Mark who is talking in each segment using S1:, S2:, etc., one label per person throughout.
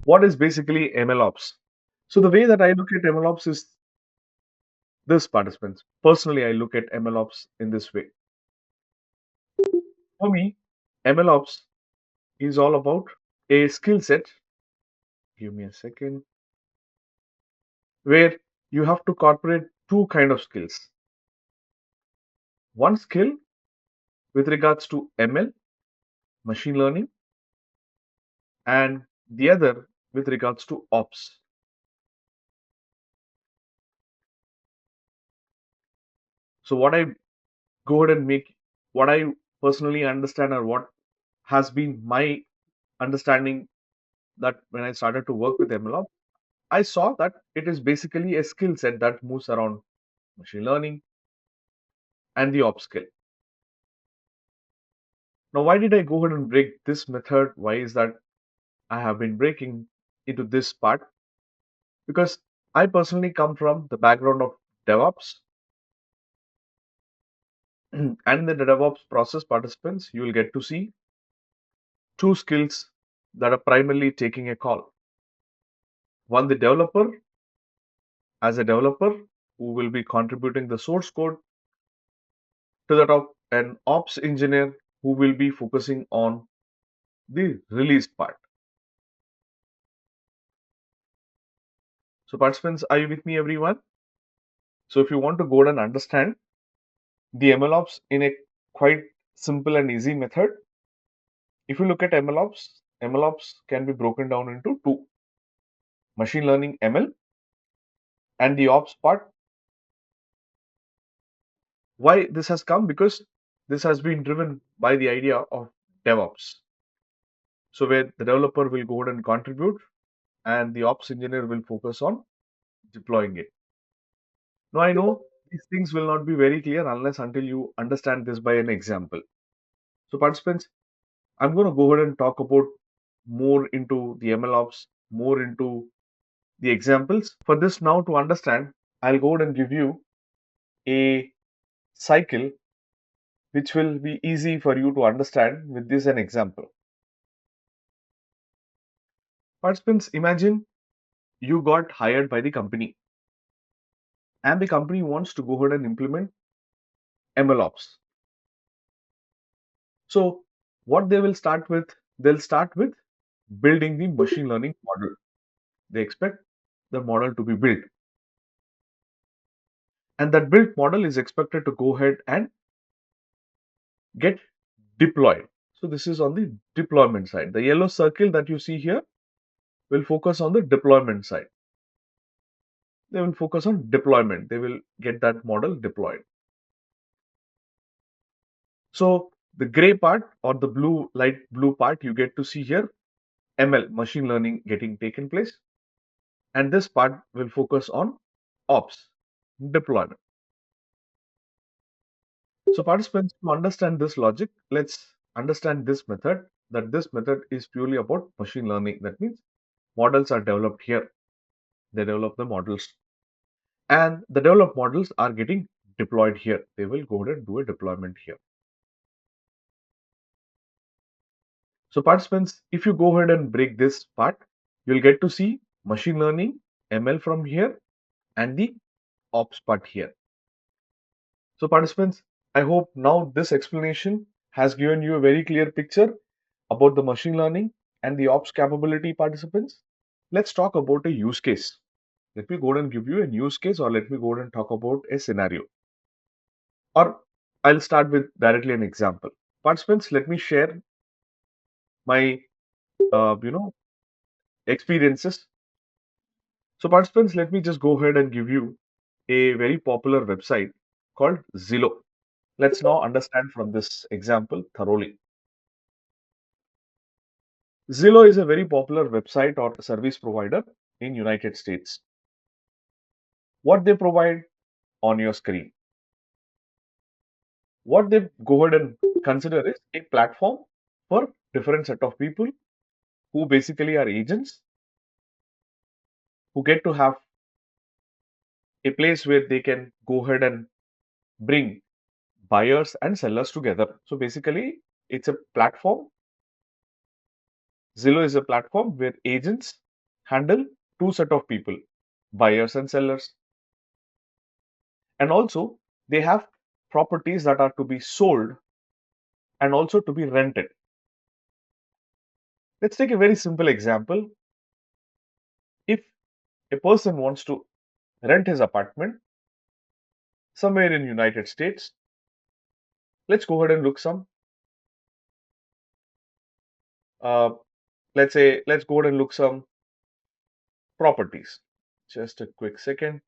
S1: What is basically MLOps? So the way that I look at MLOps is this, participants. Personally, I look at MLOps in this way. For me, MLOps is all about a skill set. Give me a second. Where you have to incorporate two kind of skills. One skill with regards to ML, machine learning, and the other with regards to ops. So what I go ahead and make, what I personally understand, or what has been my understanding, that when I started to work with MLOps, I saw that it is basically a skill set that moves around machine learning and the ops skill. Now, why did I go ahead and break this method? Why is that I have been breaking into this part? Because I personally come from the background of DevOps, and in the DevOps process, participants, you will get to see two skills that are primarily taking a call. One, the developer, as a developer who will be contributing the source code, to that of an ops engineer who will be focusing on the release part. So, participants, are you with me, everyone? So, if you want to go and understand the MLOps in a quite simple and easy method, if you look at MLOps can be broken down into two: machine learning ML and the ops part. Why this has come? Because this has been driven by the idea of DevOps. So, where the developer will go ahead and contribute, and the ops engineer will focus on deploying it. Now, I know these things will not be very clear unless until you understand this by an example. So, participants, I'm going to go ahead and talk about more into the MLOps, more into the examples. For this now to understand, I'll go ahead and give you a cycle which will be easy for you to understand with this an example. Participants, imagine you got hired by the company and the company wants to go ahead and implement MLOps. So, what they will start with, they'll start with building the machine learning model. They expect the model to be built, and that built model is expected to go ahead and get deployed. So, this is on the deployment side. The yellow circle that you see here will focus on the deployment side. They will focus on deployment. They will get that model deployed. So, the gray part or the blue, light blue part, you get to see here ML, machine learning, getting taken place. And this part will focus on ops, deployment. So, participants, to understand this logic, let's understand this method. That this method is purely about machine learning. That means models are developed here. They develop the models, and the developed models are getting deployed here. They will go ahead and do a deployment here. So, participants, if you go ahead and break this part, you'll get to see machine learning, ML from here, and the ops part here. So, participants, I hope now this explanation has given you a very clear picture about the machine learning and the ops capability, participants. Let's talk about a use case. Let me go ahead and give you a use case, or let me go ahead and talk about a scenario. Or I'll start with directly an example. Participants, let me share my uh, you know experiences. So, participants, let me just go ahead and give you a very popular website called Zillow. Let's now understand from this example thoroughly. Zillow is a very popular website or service provider in United States. What they provide on your screen, what they go ahead and consider is a platform for different set of people who basically are agents who get to have a place where they can go ahead and bring buyers and sellers together. So basically, it's a platform. Zillow is a platform where agents handle two set of people, buyers and sellers. And also they have properties that are to be sold and also to be rented. Let's take a very simple example. If a person wants to rent his apartment somewhere in United States, let's go ahead and look some uh, let's go ahead and look some properties. Just a quick second.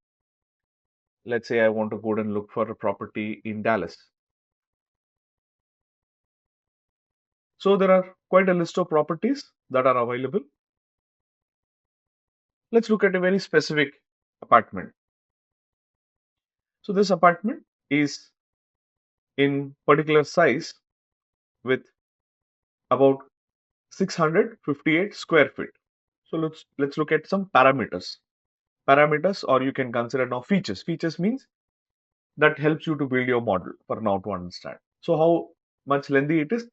S1: Let's say I want to go ahead and look for a property in Dallas. So there are quite a list of properties that are available. Let's look at a very specific apartment. So this apartment is in particular size with about 658 square feet. So let's look at some parameters. Parameters, or you can consider now features. Features means that helps you to build your model for now to understand. So how much lengthy it is?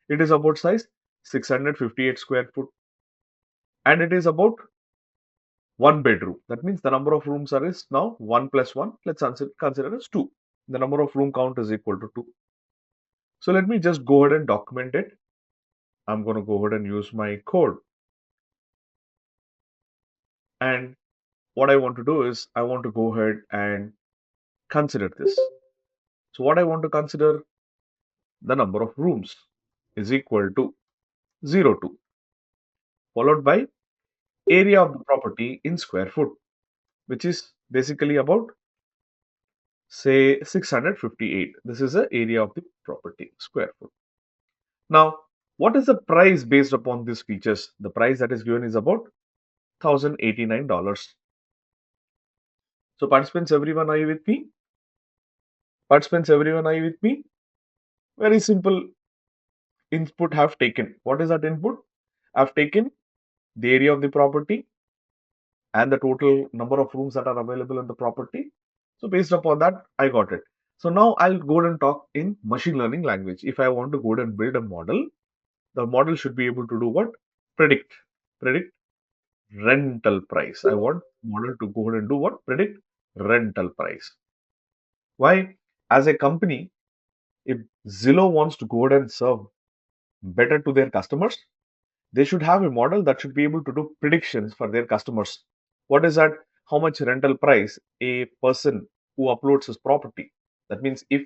S1: It is about size 658 square foot, and it is about one bedroom. That means the number of rooms are is now 1 plus 1. Let's consider as 2. The number of room count is equal to 2. So let me just go ahead and document it. I'm going to go ahead and use my code. And what I want to do is I want to go ahead and consider this. So what I want to consider, the number of rooms is equal to 02, followed by area of the property in square foot, which is basically about say 658. This is the area of the property, square foot. Now, what is the price based upon these features? The price that is given is about $1,089. So participants, everyone, are you with me? Participants, everyone, are you with me? Very simple input have taken. What is that input? I've taken the area of the property and the total number of rooms that are available in the property. So based upon that, I got it. So now I'll go and talk in machine learning language. If I want to go and build a model, the model should be able to do what? Predict. Predict rental price. I want model to go ahead and do what? Predict rental price. Why? As a company, if Zillow wants to go ahead and serve better to their customers, they should have a model that should be able to do predictions for their customers. What is that? How much rental price a person who uploads his property. That means if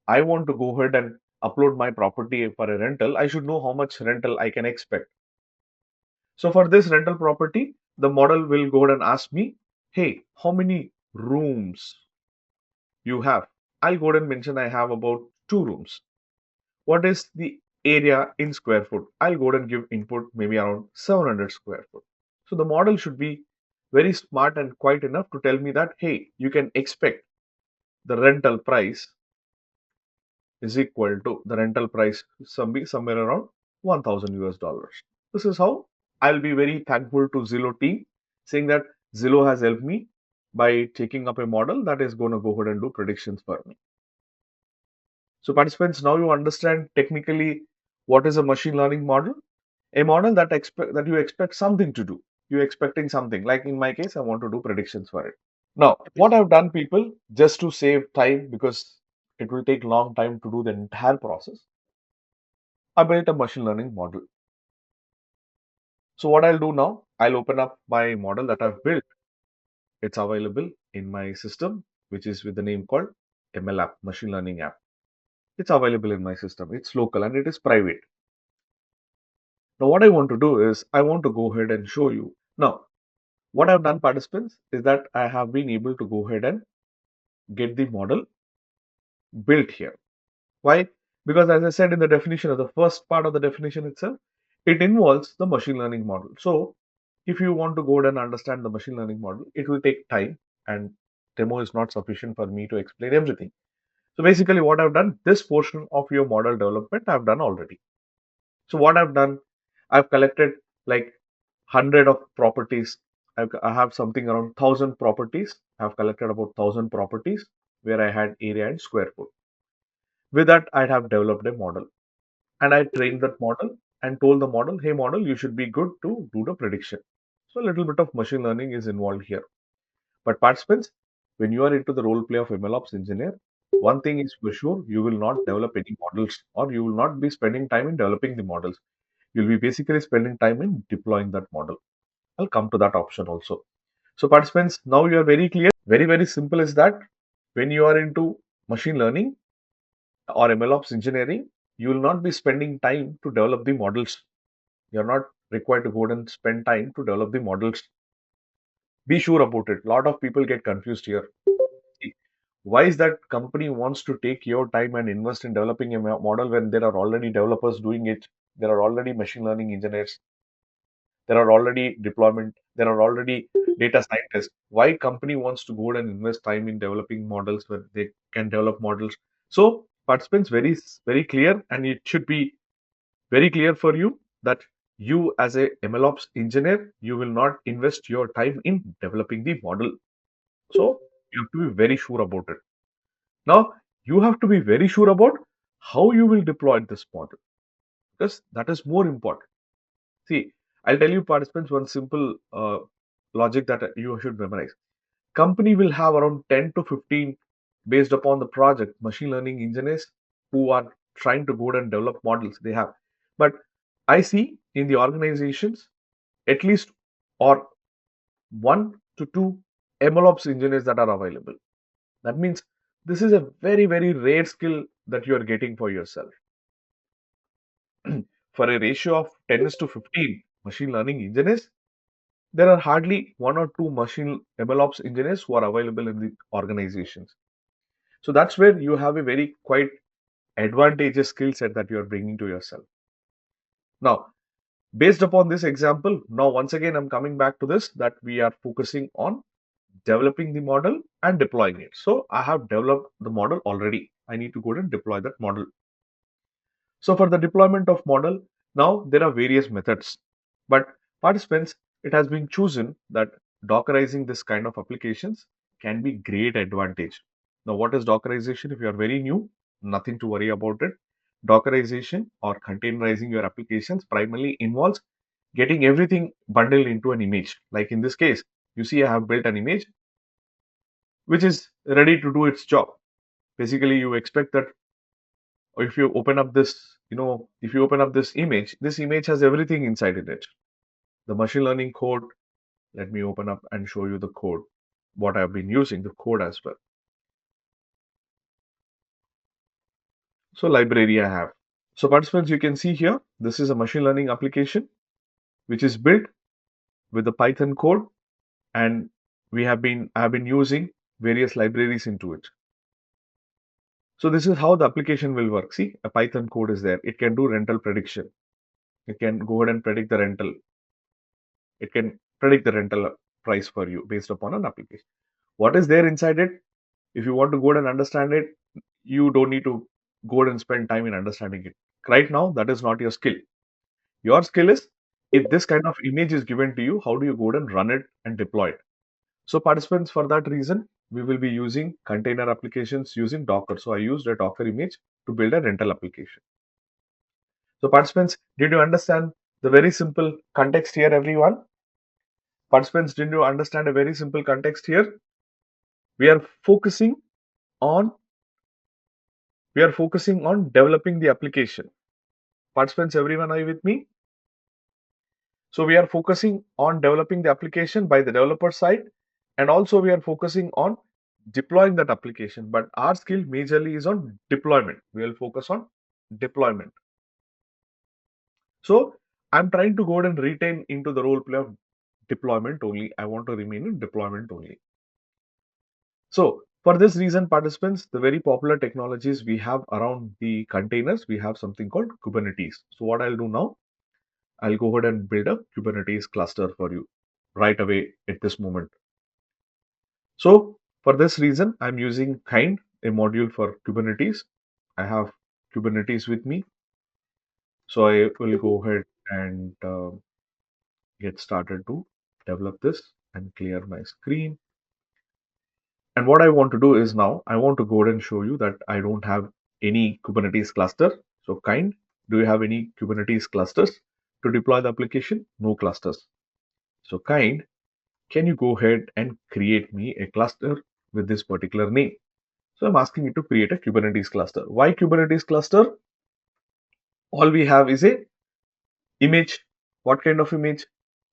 S1: I want to go ahead and upload my property for a rental, I should know how much rental I can expect. So for this rental property, the model will go ahead and ask me, hey, how many rooms you have? I'll go ahead and mention I have about 2 rooms. What is the area in square foot? I'll go ahead and give input maybe around 700 square foot. So the model should be very smart and quite enough to tell me that, hey, you can expect the rental price is equal to the rental price somewhere around 1000 US dollars. This is how I'll be very thankful to Zillow team saying that Zillow has helped me by taking up a model that is going to go ahead and do predictions for me. So participants, now you understand technically what is a machine learning model. A model that you expect something to do. You're expecting something. Like in my case, I want to do predictions for it. Now, what I've done, people, just to save time because it will take long time to do the entire process, I built a machine learning model. So what I'll do now, I'll open up my model that I've built. It's available in my system, which is with the name called MLApp, machine learning app. It's available in my system. It's local and it is private. Now, what I want to do is I want to go ahead and show you. Now, what I've done, participants, is that I have been able to go ahead and get the model built here. Why? Because as I said in the definition of the first part of the definition itself, it involves the machine learning model. So if you want to go ahead and understand the machine learning model, it will take time and demo is not sufficient for me to explain everything. So basically what I've done, this portion of your model development I've done already. So what I've done, I've collected like 100 of properties. I have something around 1,000 properties. I've collected about 1,000 properties where I had area and square foot. With that, I'd have developed a model and I trained that model and told the model, hey model, you should be good to do the prediction. So a little bit of machine learning is involved here. But participants, when you are into the role play of MLOps engineer, one thing is for sure, you will not develop any models, or you will not be spending time in developing the models. You'll be basically spending time in deploying that model. I'll come to that option also. So participants, now you are very clear. Very, very simple is that when you are into machine learning or MLOps engineering, you will not be spending time to develop the models. You're not required to go and spend time to develop the models. Be sure about it. A lot of people get confused here. Why is that company wants to take your time and invest in developing a model when there are already developers doing it? There are already machine learning engineers. There are already deployment. There are already data scientists. Why company wants to go and invest time in developing models when they can develop models? So participants, very clear, and it should be very clear for you that you as a MLOps engineer, you will not invest your time in developing the model. So you have to be very sure about it. Now you have to be very sure about how you will deploy this model, because that is more important. See, I'll tell you participants one simple logic that you should memorize. Company will have around 10 to 15 based upon the project machine learning engineers who are trying to go and develop models they have. But I see in the organizations at least or 1 to 2 MLOps engineers that are available. That means this is a very rare skill that you are getting for yourself. For a ratio of 10 is to 15 machine learning engineers, there are hardly 1 or 2 machine MLOps engineers who are available in the organizations. So that's where you have a very quite advantageous skill set that you are bringing to yourself. Now, based upon this example, now once again, I'm coming back to this that we are focusing on developing the model and deploying it. So I have developed the model already. I need to go and deploy that model. So for the deployment of model, now there are various methods, but participants, it has been chosen that Dockerizing this kind of applications can be great advantage. Now, what is Dockerization? If you are very new, nothing to worry about it. Dockerization or containerizing your applications primarily involves getting everything bundled into an image. Like in this case, you see I have built an image which is ready to do its job. Basically, you expect that if you open up this, if you open up this image has everything inside in it. The machine learning code, let me open up and show you the code, what I've been using, the code as well. So library I have. So participants, you can see here, this is a machine learning application, which is built with the Python code, and I have been using various libraries into it. So this is how the application will work. See, a Python code is there. It can do rental prediction. It can go ahead and predict the rental. It can predict the rental price for you based upon an application. What is there inside it? If you want to go ahead and understand it, you don't need to go ahead and spend time in understanding it. Right now, that is not your skill. Your skill is if this kind of image is given to you, how do you go ahead and run it and deploy it? So participants, for that reason, we will be using container applications using Docker. So I used a Docker image to build a rental application. So participants, did you understand the very simple context here, everyone? Participants, did you understand a very simple context here? We are focusing on developing the application. Participants, everyone, are you with me? So we are focusing on developing the application by the developer side, and also we are focusing on deploying that application. But our skill majorly is on deployment. We will focus on deployment. So I'm trying to go ahead and retain into the role play of deployment only. I want to remain in deployment only. So for this reason, participants, the very popular technologies we have around the containers, we have something called Kubernetes. So what I'll do now, I'll go ahead and build a Kubernetes cluster for you right away at this moment. So for this reason, I'm using Kind, a module for Kubernetes. I have Kubernetes with me. So I will go ahead and get started to develop this and clear my screen. And what I want to do is now I want to go ahead and show you that I don't have any Kubernetes cluster. So Kind, do you have any Kubernetes clusters to deploy the application? No clusters. So kind, can you go ahead and create me a cluster with this particular name? So I'm asking it to create a Kubernetes cluster. Why Kubernetes cluster? All we have is a image. What kind of image?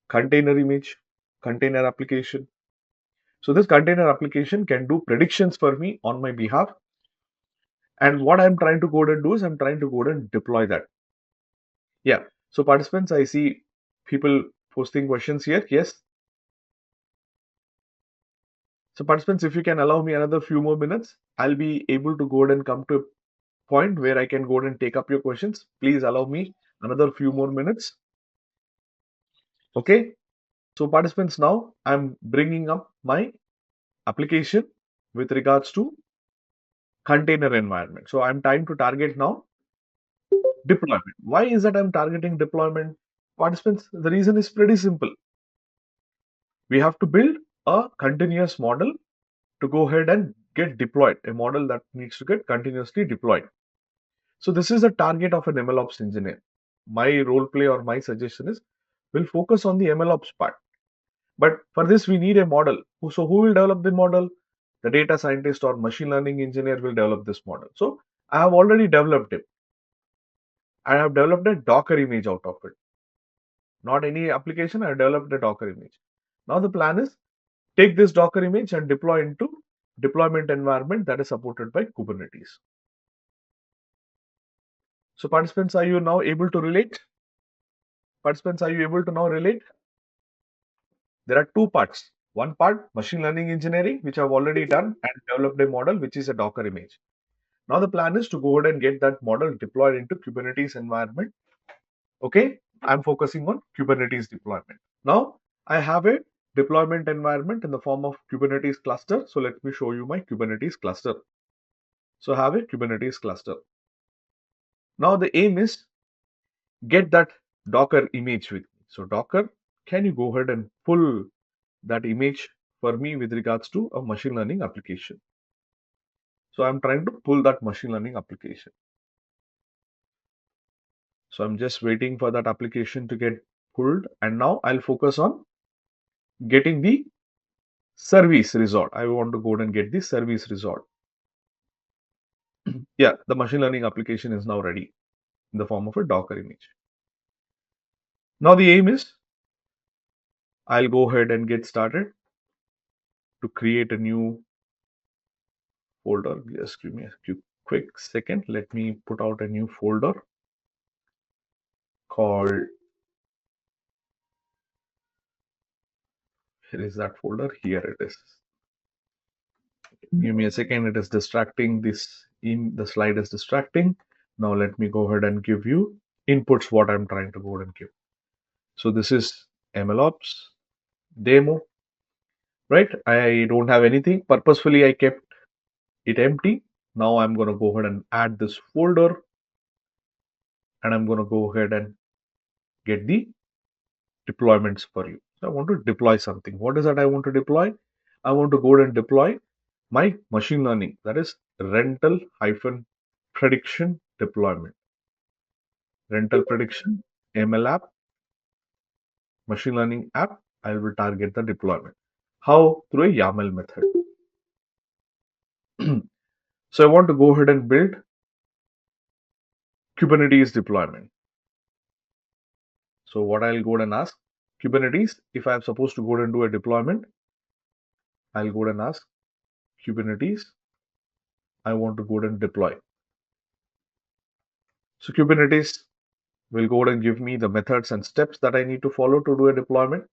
S1: Container image, container application. So this container application can do predictions for me on my behalf. And what I'm trying to go ahead and do is I'm trying to go ahead and deploy that. Yeah. So participants, I see people posting questions here. Yes. So participants, if you can allow me another few more minutes, I'll be able to go ahead and come to a point where I can go ahead and take up your questions. Please allow me another few more minutes. Okay. So participants, now I'm bringing up my application with regards to container environment. So I'm trying to target now deployment. Why is that I'm targeting deployment? Participants, the reason is pretty simple. We have to build a continuous model to go ahead and get deployed, a model that needs to get continuously deployed. So this is the target of an MLOps engineer. My role play or my suggestion is we'll focus on the MLOps part. But for this, we need a model. So who will develop the model? The data scientist or machine learning engineer will develop this model. So I have already developed it. I have developed a Docker image out of it. Not any application, I have developed a Docker image. Now the plan is take this Docker image and deploy into deployment environment that is supported by Kubernetes. So participants, are you now able to relate? Participants, are you able to now relate? There are two parts. One part, machine learning engineering, which I've already done and developed a model, which is a Docker image. Now the plan is to go ahead and get that model deployed into Kubernetes environment. Okay, I'm focusing on Kubernetes deployment. Now I have a deployment environment in the form of Kubernetes cluster. So let me show you my Kubernetes cluster. So I have a Kubernetes cluster. Now the aim is get that Docker image with me. So Docker, can you go ahead and pull that image for me with regards to a machine learning application? So I'm trying to pull that machine learning application. So I'm just waiting for that application to get pulled. And now I'll focus on getting the service result. I want to go ahead and get the service result. Yeah, the machine learning application is now ready in the form of a Docker image. Now the aim is I'll go ahead and get started to create a new folder. Just give me a quick second. Let me put out a new folder called, here is that folder. Here it is. Give me a second. It is distracting. The slide is distracting. Now let me go ahead and give you inputs what I'm trying to go ahead and give. So this is MLOps demo, right? I don't have anything. Purposefully, I kept it empty. Now I'm going to go ahead and add this folder and I'm going to go ahead and get the deployments for you. So I want to deploy something. What is that I want to deploy? I want to go ahead and deploy my machine learning, that is rental hyphen prediction deployment. Rental prediction, ML app, machine learning app. I will target the deployment. How? Through a YAML method. So I want to go ahead and build Kubernetes deployment. So what I'll go ahead and ask Kubernetes, if I'm supposed to go ahead and do a deployment, I'll go ahead and ask Kubernetes, I want to go ahead and deploy. So Kubernetes will go ahead and give me the methods and steps that I need to follow to do a deployment.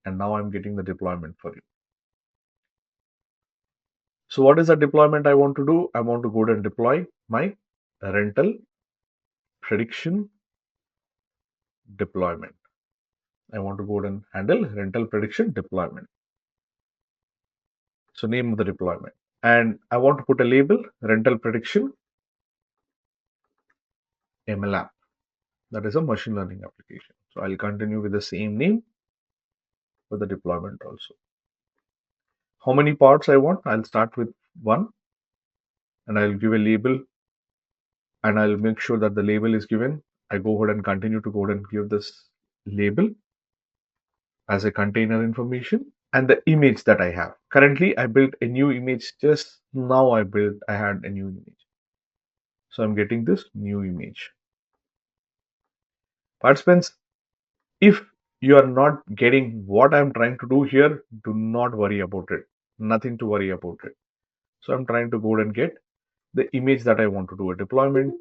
S1: And now I'm getting the deployment for you. So what is the deployment I want to do? I want to go ahead and deploy my rental prediction deployment. I want to go ahead and handle rental prediction deployment. So name of the deployment. And I want to put a label rental prediction ML app. That is a machine learning application. So I'll continue with the same name for the deployment also. How many parts I want? I'll start with one and I'll give a label and I'll make sure that the label is given. I go ahead and continue to go ahead and give this label. as a container information and the image that I have. Currently, I built a new image just now. I had a new image. So I'm getting this new image. Participants, if you are not getting what I'm trying to do here, do not worry about it. Nothing to worry about it. So I'm trying to go and get the image that I want to do a deployment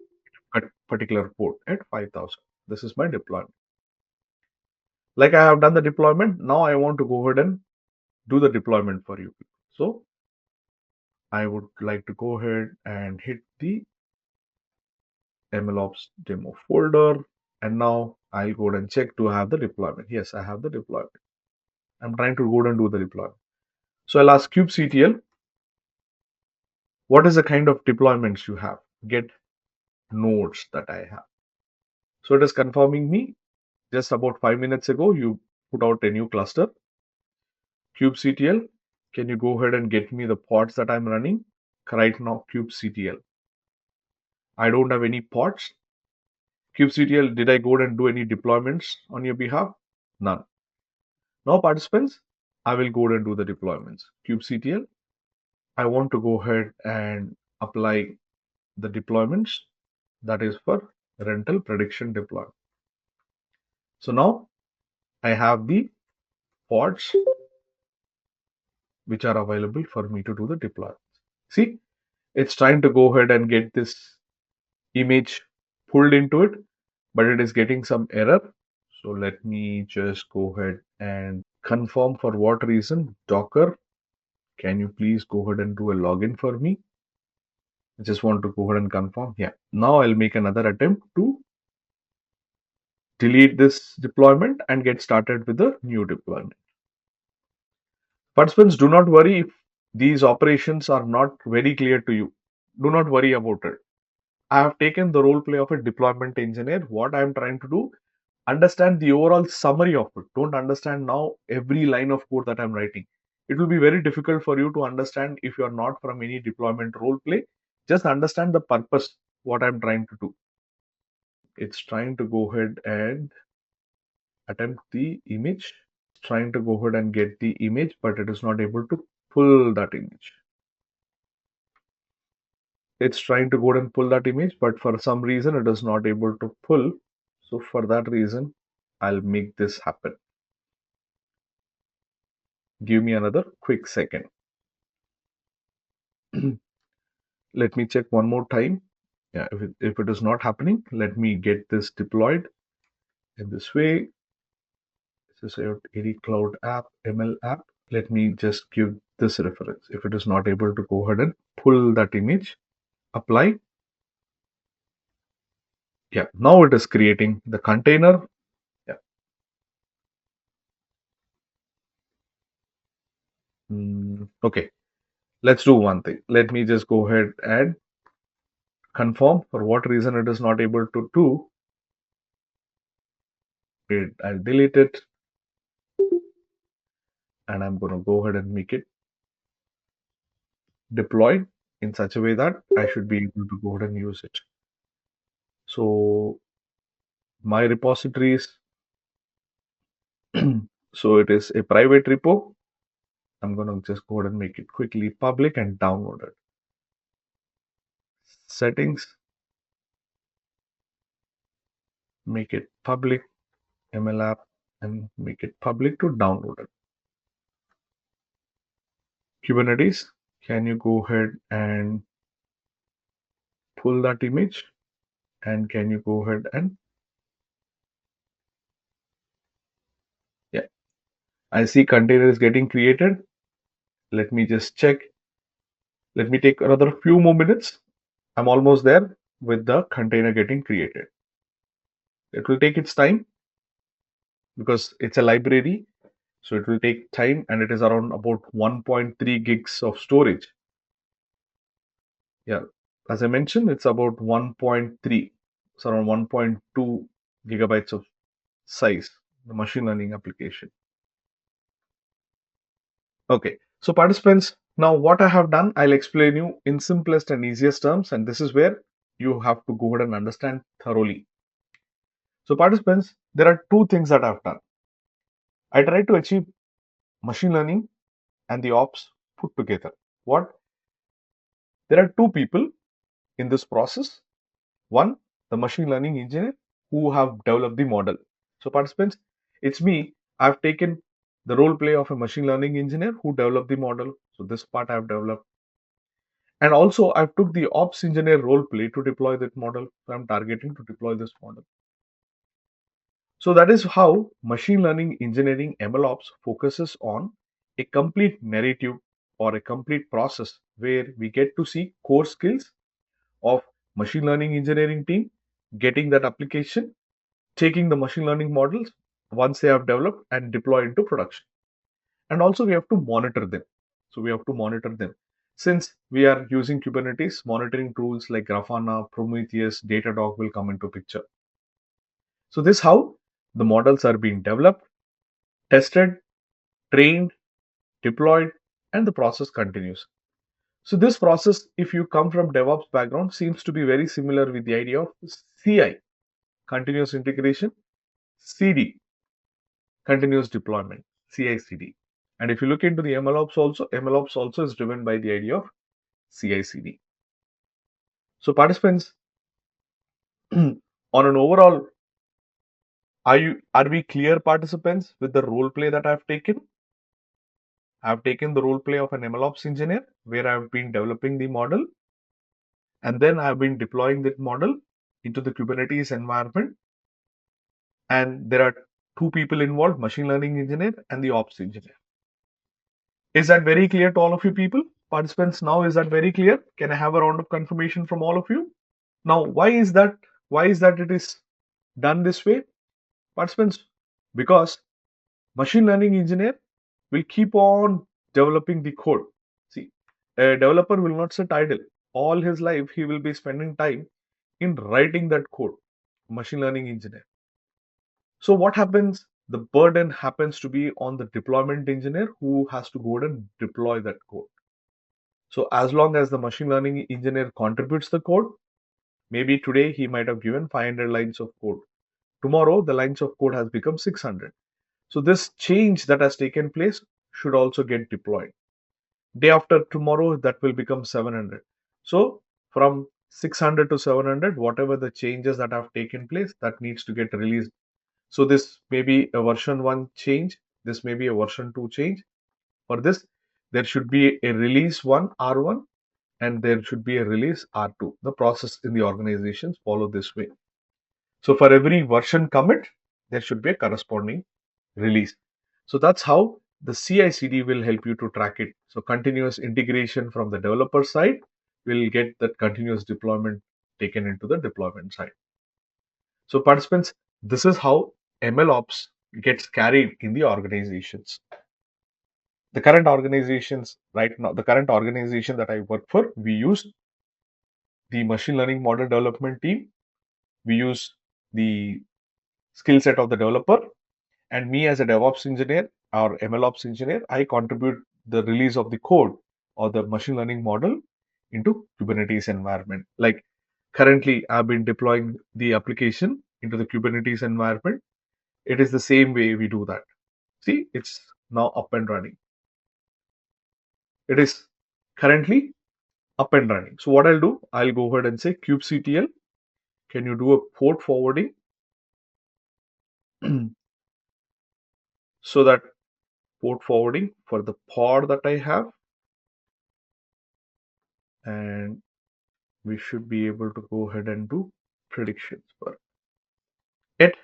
S1: at particular port at 5000. This is my deployment. Like I have done the deployment, now I want to go ahead and do the deployment for you. So I would like to go ahead and hit the MLOps demo folder. And now I'll go ahead and check, do I have the deployment? Yes, I have the deployment. I'm trying to go ahead and do the deployment. So I'll ask kubectl, what is the kind of deployments you have? Get nodes that I have. So it is confirming me just about 5 minutes ago, you put out a new cluster. kubectl, can you go ahead and get me the pods that I'm running? Right now, kubectl. I don't have any pods. kubectl, did I go ahead and do any deployments on your behalf? None. Now, participants, I will go ahead and do the deployments. kubectl, I want to go ahead and apply the deployments that is for rental prediction deployment. So now I have the pods which are available for me to do the deployment. See, it's trying to go ahead and get this image pulled into it, but it is getting some error. So let me just go ahead and confirm for what reason. Docker, can you please go ahead and do a login for me? I just want to go ahead and confirm. Yeah. Now I'll make another attempt to delete this deployment and get started with the new deployment. Participants, do not worry if these operations are not very clear to you. Do not worry about it. I have taken the role play of a deployment engineer. What I am trying to do, understand the overall summary of it. Don't understand now every line of code that I'm writing. It will be very difficult for you to understand if you are not from any deployment role play. Just understand the purpose, what I'm trying to do. It's trying to go ahead and attempt the image. It's trying to go ahead and get the image, but it is not able to pull that image. It's trying to go ahead and pull that image, but for some reason it is not able to pull. So for that reason, I'll make this happen. Give me another quick second. Let me check one more time. Yeah, if it is not happening, let me get this deployed in this way. This is your AD Cloud app, ML app. Let me just give this reference. If it is not able to go ahead and pull that image, apply. Yeah, now it is creating the container. Yeah. Okay, let's do one thing. Let me just go ahead and confirm for what reason it is not able to do. I'll delete it and I'm going to go ahead and make it deployed in such a way that I should be able to go ahead and use it. So my repositories, so it is a private repo. I'm going to just go ahead and make it quickly public and download it. Settings, make it public, ML app, and make it public to download it. Kubernetes, can you go ahead and pull that image? And can you go ahead and, yeah, I see container is getting created. Let me just check. Let me take another few more minutes. I'm almost there with the container getting created. It will take its time because it's a library. So it will take time and it is around about 1.3 gigs of storage. Yeah, as I mentioned, it's about 1.3. It's around 1.2 gigabytes of size, the machine learning application. Okay, so participants, now what I have done, I'll explain you in simplest and easiest terms, and this is where you have to go ahead and understand thoroughly. So participants, there are two things that I've done. I try to achieve machine learning and the ops put together. What? There are two people in this process. One, the machine learning engineer who have developed the model. So participants, it's me. I've taken the role play of a machine learning engineer who developed the model. So this part I've developed. And also I've took the ops engineer role play to deploy that model. So I'm targeting to deploy this model. So that is how machine learning engineering MLOps focuses on a complete narrative or a complete process where we get to see core skills of machine learning engineering team getting that application, taking the machine learning models once they have developed and deploy into production. And also we have to monitor them. So we have to monitor them. Since we are using Kubernetes, monitoring tools like Grafana, Prometheus, Datadog will come into picture. So this is how the models are being developed, tested, trained, deployed, and the process continues. So this process, if you come from DevOps background, seems to be very similar with the idea of CI, continuous integration, CD, continuous deployment, CI/CD. And if you look into the MLOps also is driven by the idea of CI/CD. So participants, on an overall, are we clear participants with the role play that I've taken? I've taken the role play of an MLOps engineer where I've been developing the model and then I've been deploying that model into the Kubernetes environment. And there are two people involved, machine learning engineer and the ops engineer. Is that very clear to all of you people? Participants, now is that very clear? Can I have a round of confirmation from all of you? Now, why is that? Why is that it is done this way? Participants, because machine learning engineer will keep on developing the code. See, a developer will not sit idle. All his life, he will be spending time in writing that code. Machine learning engineer. So what happens? The burden happens to be on the deployment engineer who has to go and deploy that code. So as long as the machine learning engineer contributes the code, maybe today he might have given 500 lines of code. Tomorrow the lines of code has become 600. So this change that has taken place should also get deployed. Day after tomorrow that will become 700. So from 600 to 700, whatever the changes that have taken place, that needs to get released. So this may be a version 1 change, this may be a version 2 change. For this, there should be a release 1 R1 and there should be a release R2. The process in the organizations follow this way. So for every version commit, there should be a corresponding release. So that's how the CI/CD will help you to track it. So continuous integration from the developer side will get that continuous deployment taken into the deployment side. So participants, this is how MLOps gets carried in the organizations. The current organizations right now, the current organization that I work for, we use the machine learning model development team. We use the skill set of the developer, and me as a DevOps engineer or MLOps engineer, I contribute the release of the code or the machine learning model into Kubernetes environment. Like currently, I've been deploying the application into the Kubernetes environment. It is the same way we do that. See, it's now up and running. It is currently up and running. So what I'll do, I'll go ahead and say kubectl, can you do a port forwarding so that port forwarding for the pod that I have, and we should be able to go ahead and do predictions for it.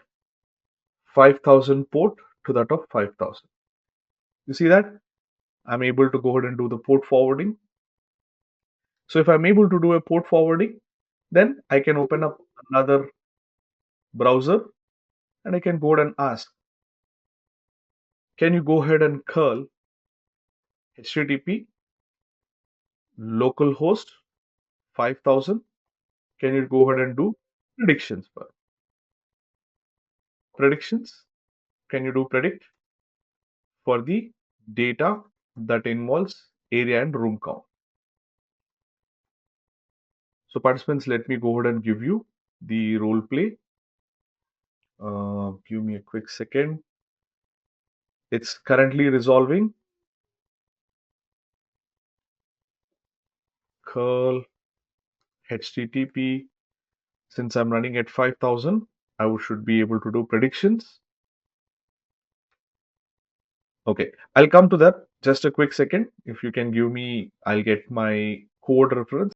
S1: 5,000 port to that of 5,000. You see that? I'm able to go ahead and do the port forwarding. So if I'm able to do a port forwarding, then I can open up another browser and I can go ahead and ask, can you go ahead and curl HTTP localhost 5,000? Can you go ahead and do predictions for predictions? Can you do predict for the data that involves area and room count? So participants, let me go ahead and give you the role play. Give me a quick second. It's currently resolving. Curl HTTP. Since I'm running at 5000, I should be able to do predictions. Okay, I'll come to that. Just a quick second. If you can give me, I'll get my code reference.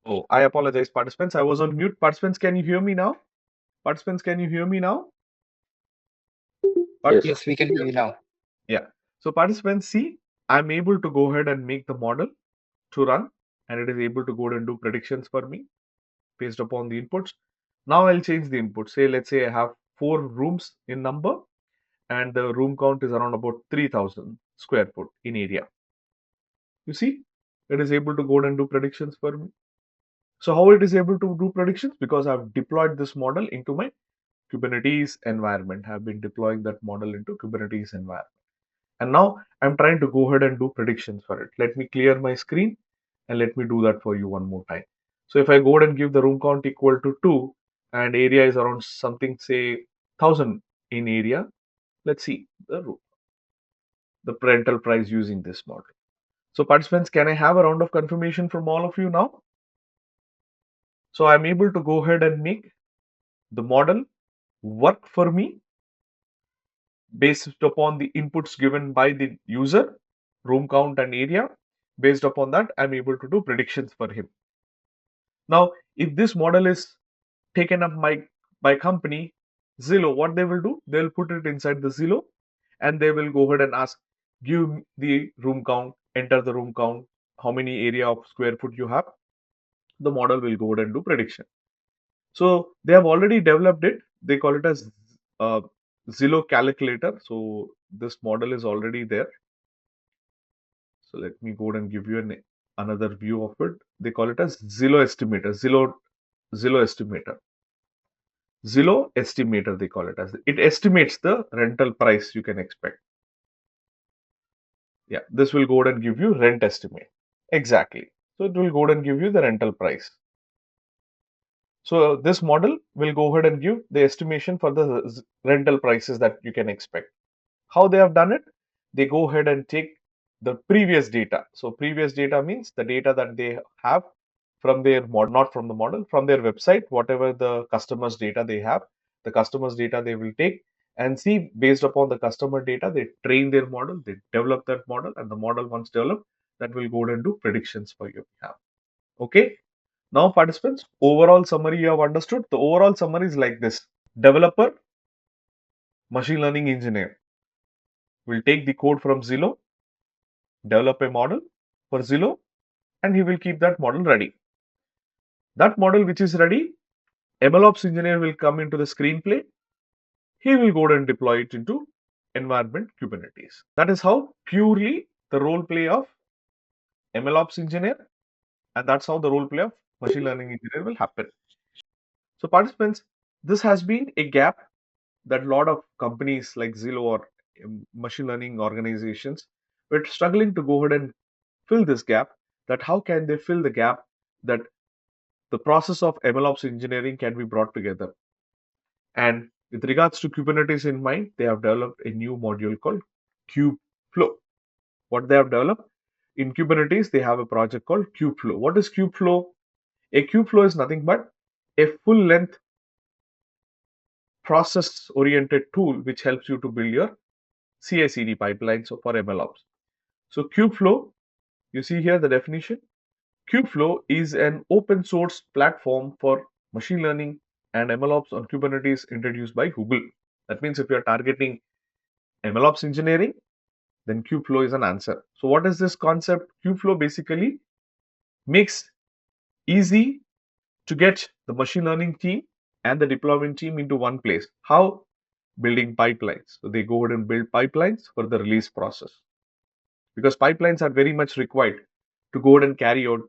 S1: Oh, I apologize, participants. I was on mute. Participants, can you hear me now? Participants, can you hear me now?
S2: Yes.
S3: Yes, we can hear you now.
S1: Yeah. So participants, see, I'm able to go ahead and make the model to run, and it is able to go ahead and do predictions for me based upon the inputs. Now I'll change the input. Say, let's say I have 4 rooms in number, and the room count is around about 3000 square foot in area. You see, it is able to go ahead and do predictions for me. So how it is able to do predictions? Because I've deployed this model into my Kubernetes environment. I've been deploying that model into Kubernetes environment. And now I'm trying to go ahead and do predictions for it. Let me clear my screen and let me do that for you one more time. So if I go ahead and give the room count equal to 2 and area is around something, say 1000 in area, let's see the rental price using this model. So participants, can I have a round of confirmation from all of you now? So I'm able to go ahead and make the model work for me based upon the inputs given by the user, room count and area. Based upon that, I'm able to do predictions for him. Now, if this model is taken up by company Zillow, what they will do, they'll put it inside the Zillow and they will go ahead and ask, give the room count, enter the room count, how many area of square foot you have. The model will go ahead and do prediction. So they have already developed it. They call it as Zillow calculator. So this model is already there. So let me go ahead and give you another view of it. They call it as Zillow estimator. Zillow estimator. Zillow estimator, they call it as. It estimates the rental price you can expect. Yeah, this will go ahead and give you rent estimate. Exactly. So it will go ahead and give you the rental price. So this model will go ahead and give the estimation for the rental prices that you can expect. How they have done it? They go ahead and take the previous data. So previous data means the data that they have from their model, not from the model, from their website, whatever the customer's data they have, the customer's data they will take and see based upon the customer data, they train their model, they develop that model, and the model once developed, that will go ahead and do predictions for your behalf. Okay. Now, participants, overall summary you have understood. The overall summary is like this. Developer, machine learning engineer will take the code from Zillow, develop a model for Zillow, and he will keep that model ready. That model which is ready, MLOps engineer will come into the screenplay. He will go and deploy it into environment Kubernetes. That is how purely the role play of MLOps engineer, and that's how the role play of machine learning engineer will happen. So participants, this has been a gap that a lot of companies like Zillow or machine learning organizations were struggling to go ahead and fill this gap. That how can they fill the gap that the process of MLOps engineering can be brought together. And with regards to Kubernetes in mind, they have developed a new module called Kubeflow. What they have developed in Kubernetes, they have a project called Kubeflow. What is Kubeflow? A Kubeflow is nothing but a full length process oriented tool which helps you to build your CI/CD pipelines for MLOps. So Kubeflow, you see here the definition. Kubeflow is an open source platform for machine learning and MLOps on Kubernetes introduced by Google. That means if you're targeting MLOps engineering, then Kubeflow is an answer. So what is this concept? Kubeflow basically makes easy to get the machine learning team and the deployment team into one place. How? building pipelines. So they go ahead and build pipelines for the release process because pipelines are very much required to go ahead and carry out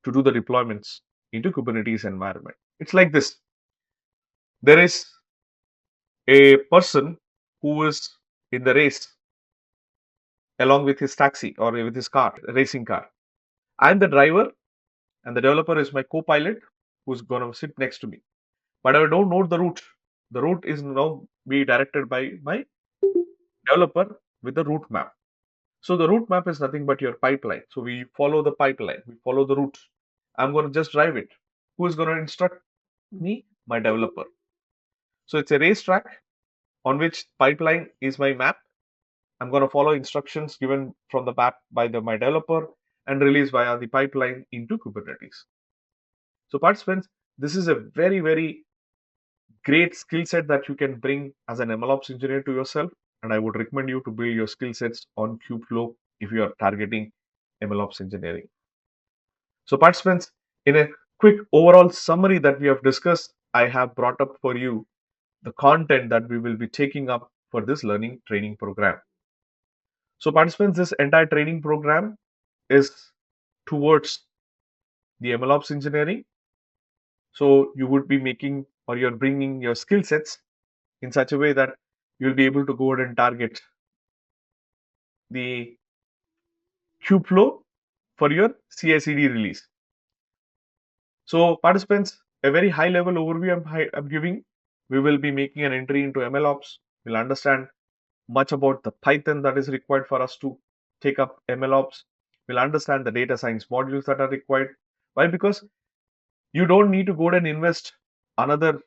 S1: to do the deployments into Kubernetes environment. It's like this. There is a person who is in the race along with his taxi or with his car, racing car. I'm the driver and the developer is my co-pilot who's going to sit next to me. But I don't know the route. The route is now be directed by my developer with the route map. So the route map is nothing but your pipeline. So we follow the pipeline, we follow the route. I'm going to just drive it. Who is going to instruct me? My developer. So it's a racetrack on which pipeline is my map. I'm going to follow instructions given from the map by my developer and release via the pipeline into Kubernetes. So participants, this is a very, very great skill set that you can bring as an MLOps engineer to yourself. And I would recommend you to build your skill sets on Kubeflow if you are targeting MLOps engineering. So participants, in a quick overall summary that we have discussed, I have brought up for you the content that we will be taking up for this learning training program. So participants, this entire training program is towards the MLOps engineering. So you would be making or you're bringing your skill sets in such a way that you'll be able to go ahead and target the Kubeflow for your CI/CD release. So participants, a very high level overview I'm giving. We will be making an entry into MLOps. We'll understand much about the Python that is required for us to take up MLOps. We'll understand the data science modules that are required. Why? Because you don't need to go and invest another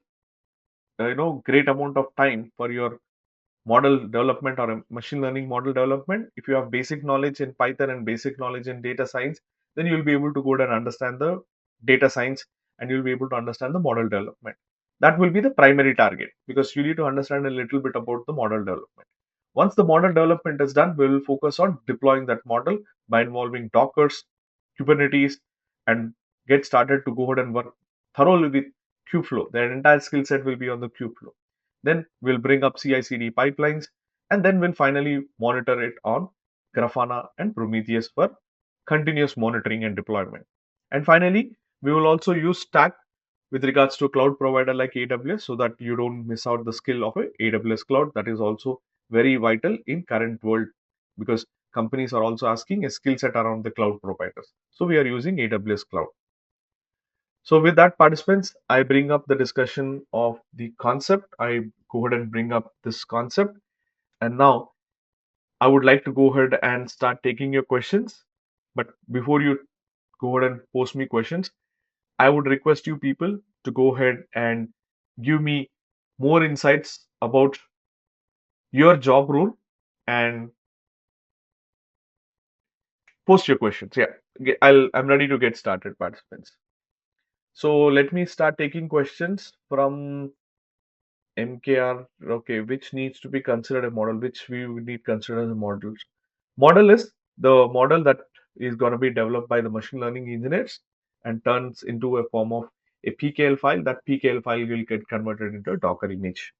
S1: great amount of time for your model development or a machine learning model development. If you have basic knowledge in Python and basic knowledge in data science, then you'll be able to go and understand the data science and you'll be able to understand the model development. That will be the primary target because you need to understand a little bit about the model development. Once the model development is done, we will focus on deploying that model by involving Dockers, Kubernetes, and get started to go ahead and work thoroughly with Kubeflow. Their entire skill set will be on the Kubeflow. Then we'll bring up CI/CD pipelines, and then we'll finally monitor it on Grafana and Prometheus for continuous monitoring and deployment. And finally, we will also use Stack with regards to a cloud provider like AWS so that you don't miss out the skill of a AWS cloud. That is also very vital in current world because companies are also asking a skill set around the cloud providers. So we are using AWS cloud. So with that, participants, I bring up the discussion of the concept. I go ahead and bring up this concept. And now I would like to go ahead and start taking your questions. But before you go ahead and post me questions, I would request you people to go ahead and give me more insights about your job role and post your questions. Yeah, I'm ready to get started, participants. So let me start taking questions from MKR. Okay, which needs to be considered a model? Which we would need considered as a model? Model is the model that is going to be developed by the machine learning engineers and turns into a form of a PKL file. That PKL file will get converted into a Docker image.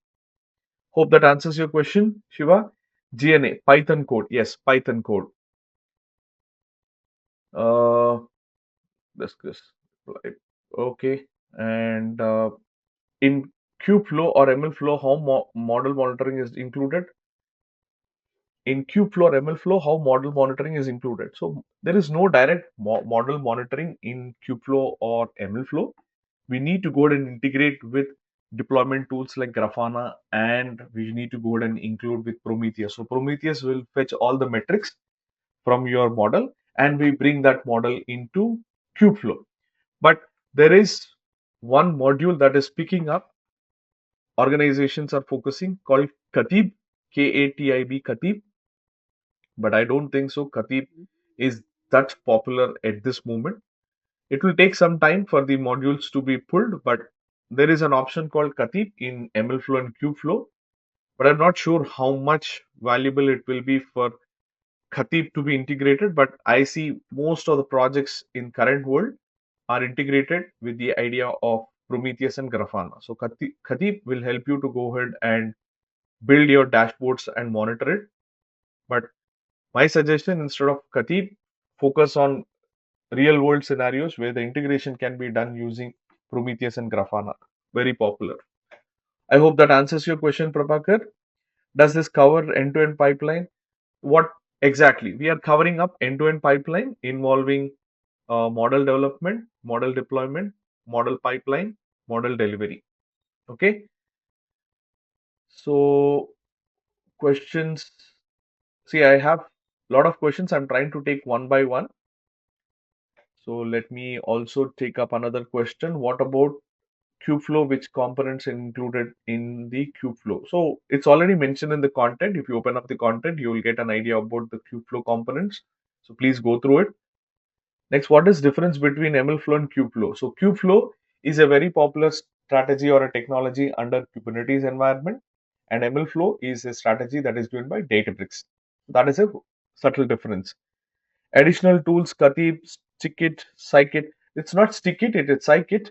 S1: Hope that answers your question, Shiva. GNA, Python code. Yes, Python code. Uh, this. Okay. And in Kubeflow or MLflow, how model monitoring is included? In Kubeflow or MLflow, how model monitoring is included? So there is no direct model monitoring in Kubeflow or MLflow. We need to go ahead and integrate with deployment tools like Grafana, and we need to go ahead and include with Prometheus. So Prometheus will fetch all the metrics from your model and we bring that model into Kubeflow. But there is one module that is picking up, organizations are focusing, called Katib, Katib, Katib. But I don't think so. Katib is that popular at this moment. It will take some time for the modules to be pulled, but there is an option called Katib in MLflow and Kubeflow. But I'm not sure how much valuable it will be for Katib to be integrated. But I see most of the projects in current world are integrated with the idea of Prometheus and Grafana. So Katib will help you to go ahead and build your dashboards and monitor it. But my suggestion, instead of Khatib, focus on real world scenarios where the integration can be done using Prometheus and Grafana. Very popular. I hope that answers your question, Prabhakar. Does this cover end to end pipeline? What exactly? We are covering up end to end pipeline involving model development, model deployment, model pipeline, model delivery. Okay. So, questions. See, I have a lot of questions. I'm trying to take one by one. So, let me also take up another question. What about Kubeflow? Which components included in the Kubeflow? So, it's already mentioned in the content. If you open up the content, you will get an idea about the Kubeflow components. So, please go through it. Next, what is difference between MLflow and Kubeflow? So Kubeflow is a very popular strategy or a technology under Kubernetes environment, and MLflow is a strategy that is driven by Databricks. That is a subtle difference. Additional tools, Khatib, Stickit, Scikit. It's not Stickit, it is Scikit.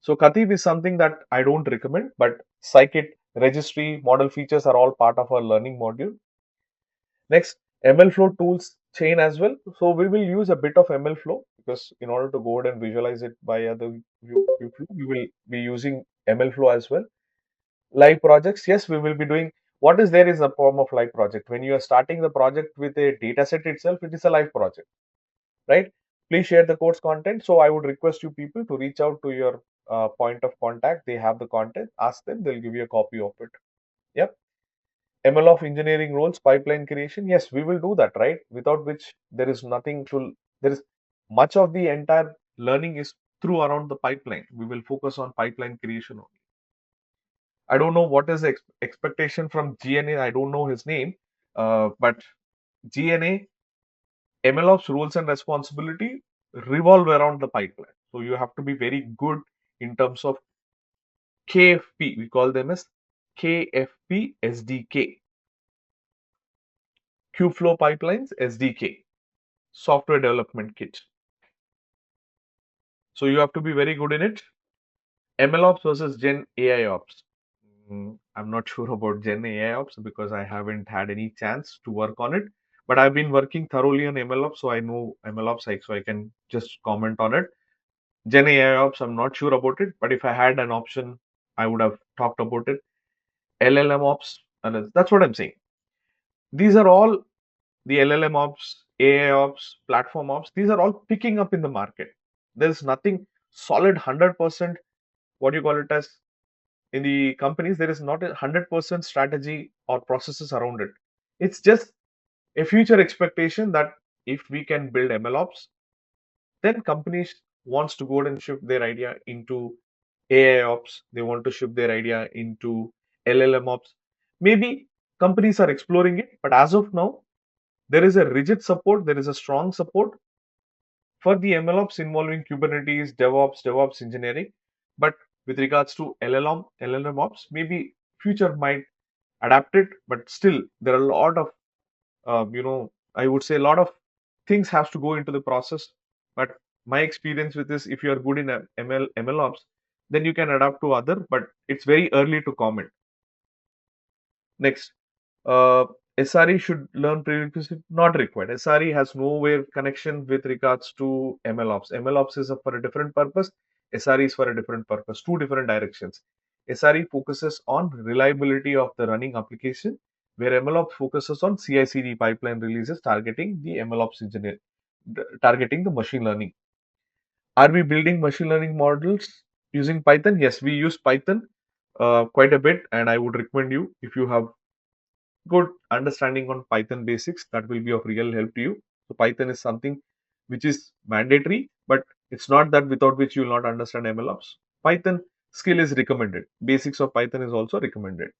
S1: So Khatib is something that I don't recommend, but Scikit, registry, model features are all part of our learning module. Next, MLflow tools chain as well. So we will use a bit of MLflow because in order to go ahead and visualize it via the Viewflow, we will be using MLflow as well. Live projects, yes, we will be doing. What is there is a form of live project. When you are starting the project with a data set itself, it is a live project, right? Please share the course content. So I would request you people to reach out to your point of contact. They have the content. Ask them. They'll give you a copy of it. Yep. ML of engineering roles, pipeline creation. Yes, we will do that, right? Without which there is nothing to, there is much of the entire learning is through around the pipeline. We will focus on pipeline creation only. I don't know what is the expectation from GNA. I don't know his name, but GNA, MLOps rules and responsibility revolve around the pipeline. So you have to be very good in terms of KFP. We call them as KFP SDK. Kubeflow Pipelines SDK, Software Development Kit. So you have to be very good in it. MLOps versus Gen AIOps. I'm not sure about Gen AIOps because I haven't had any chance to work on it. But I've been working thoroughly on MLOps, so I know MLOps, so I can just comment on it. Gen AIOps, I'm not sure about it, but if I had an option, I would have talked about it. LLM ops, and that's what I'm saying. These are all the LLM ops, AI ops, platform ops, these are all picking up in the market. There's nothing solid 100%, what you call it as in the companies, there is not a 100% strategy or processes around it. It's just a future expectation that if we can build MLOps, then companies wants to go and shift their idea into AI ops. They want to shift their idea into LLM ops. Maybe companies are exploring it, but as of now, there is a rigid support, there is a strong support for the MLOps involving Kubernetes, DevOps engineering. But with regards to LLM ops, maybe future might adapt it, but still there are a lot of, I would say a lot of things has to go into the process. But my experience with this, if you are good in MLOps, then you can adapt to other, but it's very early to comment. Next, SRE should learn prerequisite, not required. SRE has nowhere connection with regards to MLOps. MLOps is for a different purpose. SRE is for a different purpose, two different directions. SRE focuses on reliability of the running application, where MLOps focuses on CI/CD pipeline releases targeting the MLOps engineer, targeting the machine learning. Are we building machine learning models using Python? Yes, we use Python quite a bit, and I would recommend you, if you have good understanding on Python basics, that will be of real help to you. So Python is something which is mandatory, but it's not that without which you will not understand MLOps. Python skill is recommended. Basics of Python is also recommended.